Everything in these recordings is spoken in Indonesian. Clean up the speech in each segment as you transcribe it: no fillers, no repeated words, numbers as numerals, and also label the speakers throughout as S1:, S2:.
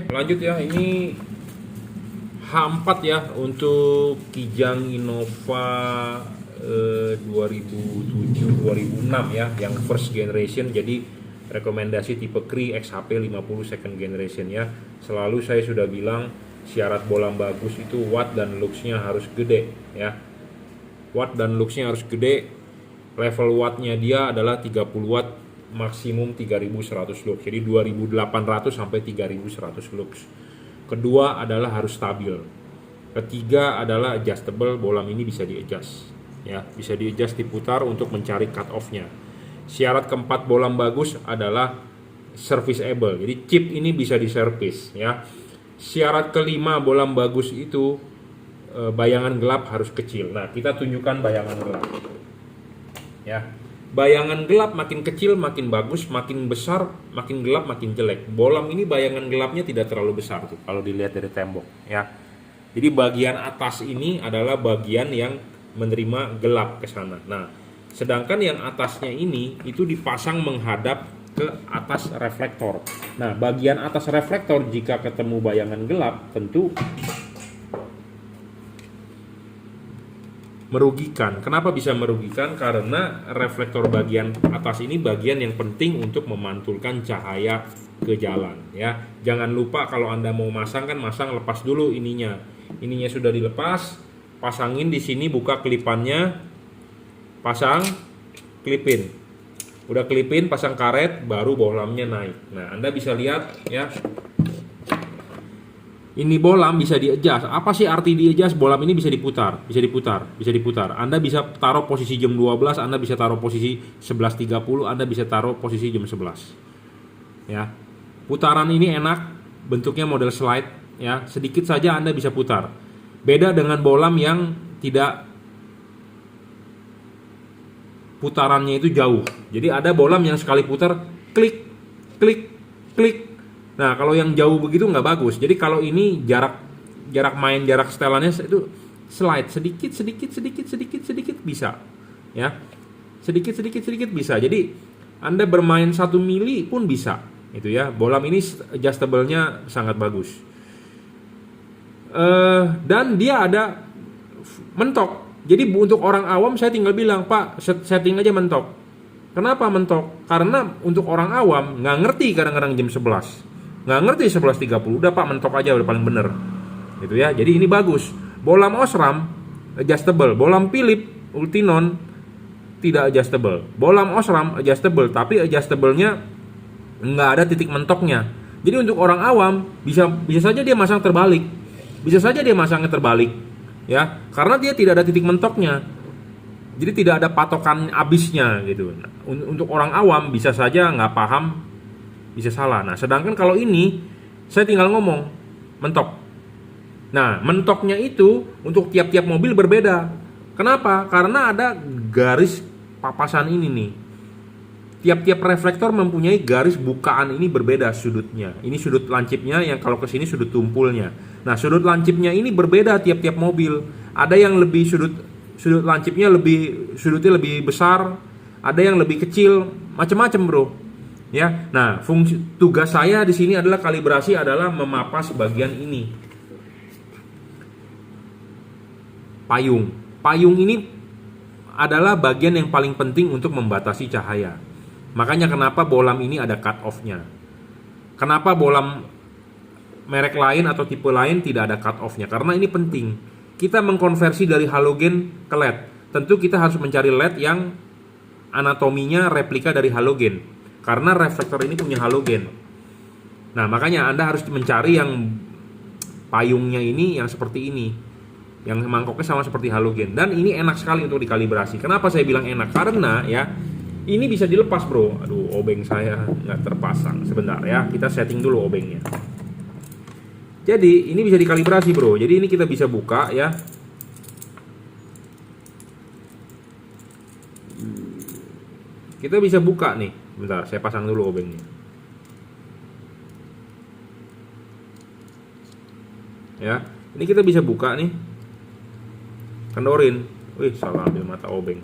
S1: lanjut ya. Ini H4 ya untuk Kijang Innova 2007-2006 ya, yang first generation. Jadi rekomendasi tipe Kri XHP 50 second generation ya. Selalu saya sudah bilang syarat bolam bagus itu watt dan luxnya harus gede ya. Watt dan luxnya harus gede. Level wattnya dia adalah 30 watt, maksimum 3100 lux. Jadi 2800 sampai 3100 lux. Kedua adalah harus stabil. Ketiga adalah adjustable, bolam ini bisa di-adjust ya, bisa di-adjust, diputar untuk mencari cut off-nya. Syarat keempat bolam bagus adalah serviceable. Jadi chip ini bisa diservis ya. Syarat kelima bolam bagus itu bayangan gelap harus kecil. Nah, kita tunjukkan bayangan gelap. Ya. Bayangan gelap makin kecil makin bagus, makin besar makin gelap makin jelek. Bolam ini bayangan gelapnya tidak terlalu besar tuh kalau dilihat dari tembok ya. Jadi bagian atas ini adalah bagian yang menerima gelap ke sana. Nah, sedangkan yang atasnya ini itu dipasang menghadap ke atas reflektor. Nah, bagian atas reflektor jika ketemu bayangan gelap tentu merugikan. Kenapa bisa merugikan? Karena reflektor bagian atas ini bagian yang penting untuk memantulkan cahaya ke jalan ya. Jangan lupa kalau Anda mau masang kan masang lepas dulu ininya. Ininya sudah dilepas, pasangin di sini, buka kelipannya, pasang, klipin. Udah klipin, pasang karet, baru bolamnya naik. Nah, Anda bisa lihat ya. Ini bolam bisa di-adjust. Apa sih arti di-adjust? Bolam ini bisa diputar, bisa diputar, bisa diputar. Anda bisa taruh posisi jam 12, Anda bisa taruh posisi 11.30, Anda bisa taruh posisi jam 11. Ya. Putaran ini enak, bentuknya model slide ya. Sedikit saja Anda bisa putar. Beda dengan bolam yang tidak putarannya itu jauh. Jadi ada bolam yang sekali putar klik, klik, klik. Nah, kalau yang jauh begitu nggak bagus. Jadi kalau ini jarak main, jarak setelannya itu slide sedikit bisa, ya, sedikit bisa. Jadi Anda bermain 1 mili pun bisa, itu ya. Bolam ini adjustable-nya sangat bagus. Dan dia ada mentok. Jadi untuk orang awam saya tinggal bilang, Pak, setting aja mentok. Kenapa mentok? Karena untuk orang awam nggak ngerti kadang-kadang jam 11. Nggak ngerti 11.30, udah Pak mentok aja udah paling bener gitu ya. Jadi ini bagus. Bolam Osram adjustable, bolam Philips Ultinon tidak adjustable. Bolam Osram adjustable, tapi adjustable-nya nggak ada titik mentoknya. Jadi untuk orang awam bisa saja dia masang terbalik, bisa saja dia masangnya terbalik ya, karena dia tidak ada titik mentoknya. Jadi tidak ada patokan abisnya gitu. Untuk orang awam bisa saja nggak paham, bisa salah. Nah, sedangkan kalau ini saya tinggal ngomong mentok. Nah, mentoknya itu untuk tiap-tiap mobil berbeda. Kenapa? Karena ada garis papasan ini nih. Tiap-tiap reflektor mempunyai garis bukaan ini berbeda sudutnya. Ini sudut lancipnya, yang kalau ke sini sudut tumpulnya. Nah, sudut lancipnya ini berbeda tiap-tiap mobil. Ada yang lebih sudut lancipnya sudutnya lebih besar, ada yang lebih kecil, macam-macam, Bro. Ya, nah tugas saya di sini adalah kalibrasi, adalah memapas bagian ini. Payung ini adalah bagian yang paling penting untuk membatasi cahaya. Makanya kenapa bolam ini ada cut off-nya. Kenapa bolam merek lain atau tipe lain tidak ada cut off-nya? Karena ini penting. Kita mengkonversi dari halogen ke LED. Tentu kita harus mencari LED yang anatominya replika dari halogen. Karena reflektor ini punya halogen. Nah, makanya Anda harus mencari yang payungnya ini yang seperti ini, yang mangkoknya sama seperti halogen. Dan ini enak sekali untuk dikalibrasi. Kenapa saya bilang enak? Karena ya, ini bisa dilepas, Bro. Aduh, obeng saya nggak terpasang. Sebentar ya, kita setting dulu obengnya. Jadi ini bisa dikalibrasi, Bro. Jadi ini kita bisa buka ya. Kita bisa buka nih. Bentar, saya pasang dulu obengnya. Ya, ini kita bisa buka nih. Kendorin. Wih, salah ambil mata obeng.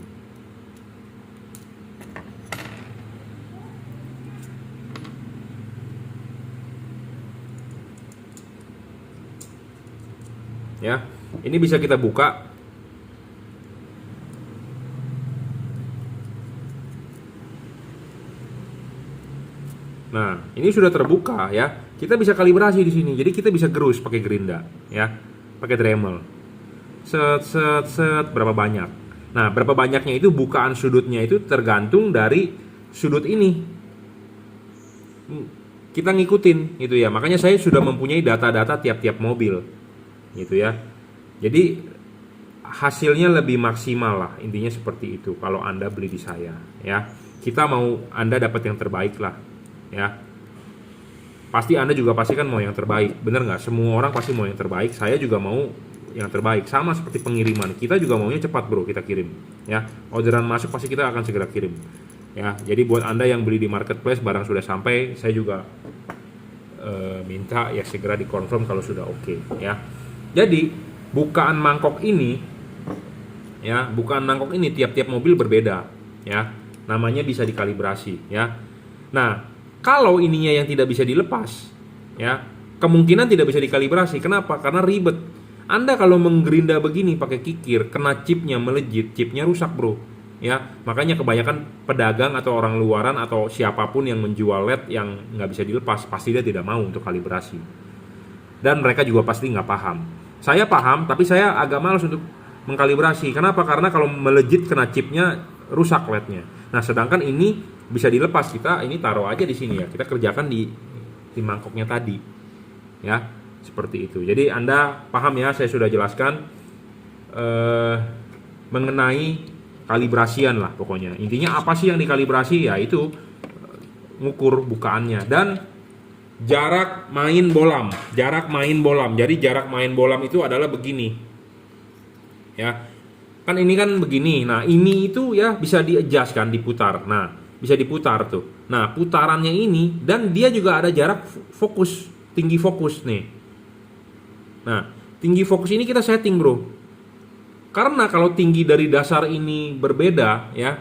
S1: ya. Ini bisa kita buka. Nah, ini sudah terbuka ya. Kita bisa kalibrasi di sini. Jadi kita bisa gerus pakai gerinda ya, pakai Dremel. Set set set berapa banyak. Nah, berapa banyaknya itu bukaan sudutnya itu tergantung dari sudut ini. Kita ngikutin gitu ya. Makanya saya sudah mempunyai data-data tiap-tiap mobil gitu ya. Jadi hasilnya lebih maksimal lah, intinya seperti itu kalau Anda beli di saya ya. Kita mau Anda dapat yang terbaik lah ya. Pasti Anda juga pasti kan mau yang terbaik, bener nggak? Semua orang pasti mau yang terbaik, saya juga mau yang terbaik. Sama seperti pengiriman, kita juga maunya cepat bro, kita kirim ya. Orderan masuk pasti kita akan segera kirim ya. Jadi buat Anda yang beli di marketplace, barang sudah sampai, saya juga minta ya segera dikonfirm kalau sudah oke ya. Jadi bukaan mangkok ini ya, bukaan mangkok ini tiap-tiap mobil berbeda ya. Namanya bisa dikalibrasi ya. Nah, kalau ininya yang tidak bisa dilepas ya, kemungkinan tidak bisa dikalibrasi. Kenapa? Karena ribet. Anda kalau menggerinda begini pakai kikir, kena chipnya melejit, chipnya rusak bro ya. Makanya kebanyakan pedagang atau orang luaran atau siapapun yang menjual LED yang nggak bisa dilepas, pasti dia tidak mau untuk kalibrasi. Dan mereka juga pasti nggak paham. Saya paham, tapi saya agak malas untuk mengkalibrasi. Kenapa? Karena kalau melejit kena chipnya, rusak LED-nya. Nah, sedangkan ini bisa dilepas. Kita ini taruh aja di sini ya. Kita kerjakan di mangkoknya tadi. Ya, seperti itu. Jadi Anda paham ya, saya sudah jelaskan mengenai kalibrasian lah pokoknya. Intinya apa sih yang dikalibrasi? Ya itu ngukur bukaannya dan jarak main bolam. Jarak main bolam. Jadi jarak main bolam itu adalah begini. Ya. Kan ini kan begini. Nah, ini itu ya bisa di-adjust kan, diputar. Nah, bisa diputar tuh. Nah, putarannya ini dan dia juga ada jarak fokus, tinggi fokus nih. Nah, tinggi fokus ini kita setting, bro. Karena kalau tinggi dari dasar ini berbeda ya,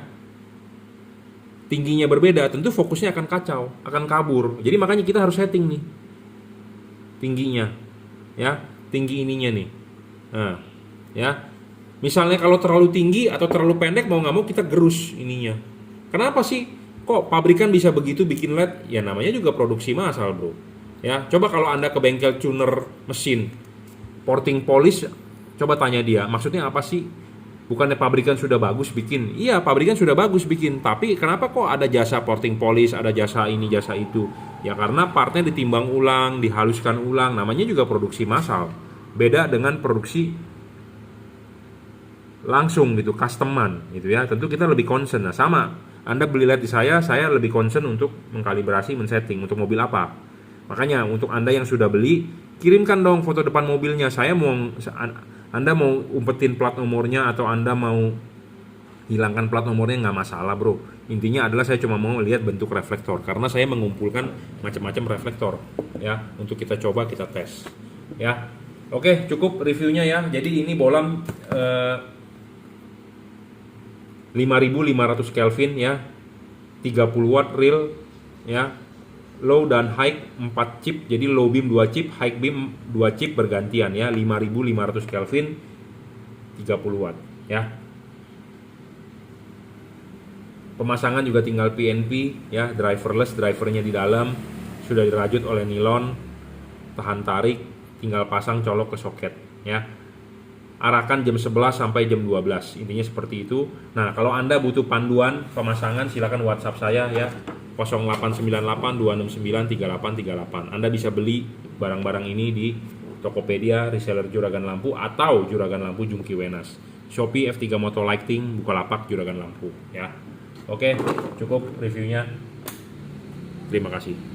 S1: tingginya berbeda, tentu fokusnya akan kacau, akan kabur. Jadi makanya kita harus setting nih tingginya ya, tinggi ininya nih. Nah, ya. Misalnya kalau terlalu tinggi atau terlalu pendek, mau nggak mau kita gerus ininya. Kenapa sih kok pabrikan bisa begitu bikin LED? Ya namanya juga produksi massal, bro. Ya, coba kalau Anda ke bengkel tuner mesin, porting polish, coba tanya dia, maksudnya apa sih? Bukannya pabrikan sudah bagus bikin? Iya, pabrikan sudah bagus bikin, tapi kenapa kok ada jasa porting polish, ada jasa ini, jasa itu? Ya karena partnya ditimbang ulang, dihaluskan ulang, namanya juga produksi massal. Beda dengan produksi langsung gitu, customan gitu ya. Tentu kita lebih concern. Nah, sama. Anda beli LED di saya lebih concern untuk mengkalibrasi, men-setting untuk mobil apa. Makanya untuk Anda yang sudah beli, kirimkan dong foto depan mobilnya. Anda mau umpetin plat nomornya atau Anda mau hilangkan plat nomornya nggak masalah, bro. Intinya adalah saya cuma mau lihat bentuk reflektor karena saya mengumpulkan macam-macam reflektor ya untuk kita coba, kita tes ya. Oke, cukup reviewnya ya. Jadi ini bolam 5500 Kelvin ya, 30 watt real ya, low dan high 4 chip, jadi low beam 2 chip, high beam 2 chip bergantian ya, 5500 Kelvin 30 watt ya. Pemasangan juga tinggal PNP ya, driverless, drivernya di dalam sudah dirajut oleh nilon, tahan tarik, tinggal pasang colok ke soket ya. Arahkan jam 11 sampai jam 12, intinya seperti itu. Nah, kalau Anda butuh panduan pemasangan, silakan WhatsApp saya ya, 0898 269 3838. Anda bisa beli barang-barang ini di Tokopedia, reseller Juragan Lampu, atau Juragan Lampu Jungki Wenas, Shopee F3 Moto Lighting, Bukalapak Juragan Lampu ya. Oke, cukup reviewnya. Terima kasih.